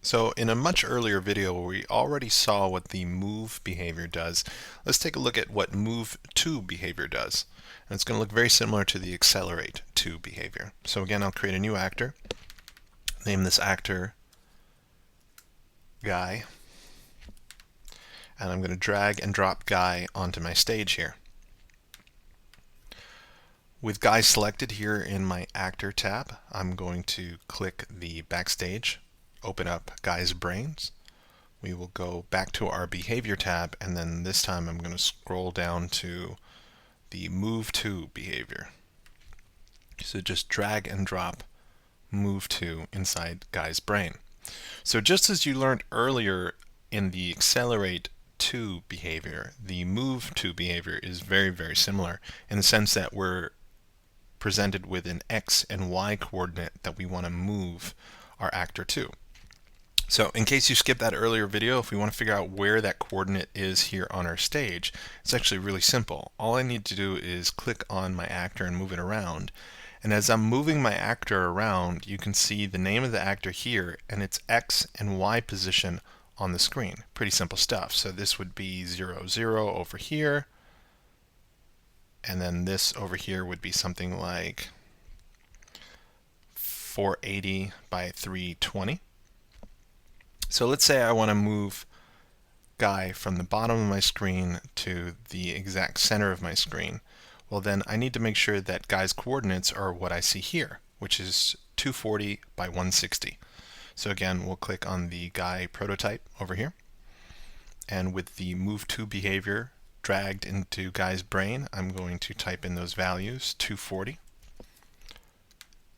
So in a much earlier video where we already saw what the move behavior does, let's take a look at what move to behavior does. And it's going to look very similar to the accelerate to behavior. So again, I'll create a new actor, name this actor guy, and I'm going to drag and drop guy onto my stage here. With guy selected here in my actor tab, I'm going to click the backstage, open up guy's brains. We will go back to our behavior tab, and then this time I'm going to scroll down to the move to behavior. So just drag and drop move to inside guy's brain. So just as you learned earlier in the accelerate to behavior, the move to behavior is very, very similar in the sense that we're presented with an X and Y coordinate that we want to move our actor to. So in case you skipped that earlier video, if we want to figure out where that coordinate is here on our stage, it's actually really simple. All I need to do is click on my actor and move it around. And as I'm moving my actor around, you can see the name of the actor here and its X and Y position on the screen. Pretty simple stuff. So this would be 0, 0 over here. And then this over here would be something like 480 by 320. So let's say I want to move guy from the bottom of my screen to the exact center of my screen. Well, then I need to make sure that guy's coordinates are what I see here, which is 240 by 160. So again, we'll click on the guy prototype over here. And with the move to behavior dragged into guy's brain, I'm going to type in those values, 240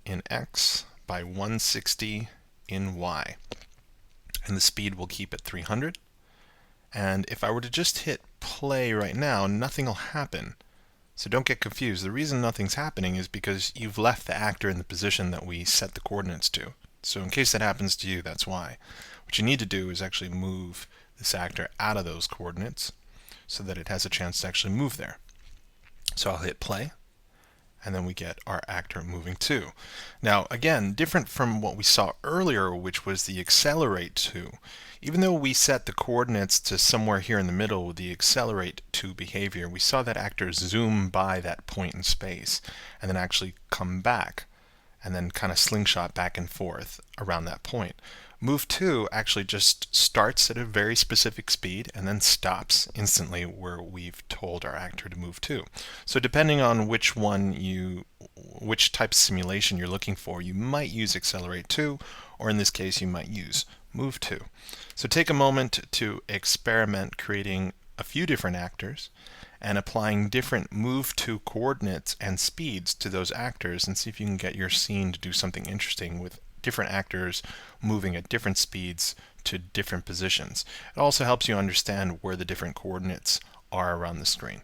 in X by 160 in Y. And the speed will keep at 300. And if I were to just hit play right now, nothing will happen. So don't get confused. The reason nothing's happening is because you've left the actor in the position that we set the coordinates to. So in case that happens to you, that's why. What you need to do is actually move this actor out of those coordinates so that it has a chance to actually move there. So I'll hit play, and then we get our actor moving to. Now again, different from what we saw earlier, which was the accelerate to. Even though we set the coordinates to somewhere here in the middle with the accelerate to behavior, we saw that actor zoom by that point in space and then actually come back and then kind of slingshot back and forth around that point. Move to actually just starts at a very specific speed and then stops instantly where we've told our actor to move to. So depending on which type of simulation you're looking for, you might use accelerate to, or in this case you might use move to. So take a moment to experiment creating a few different actors and applying different move to coordinates and speeds to those actors, and see if you can get your scene to do something interesting with different actors moving at different speeds to different positions. It also helps you understand where the different coordinates are around the screen.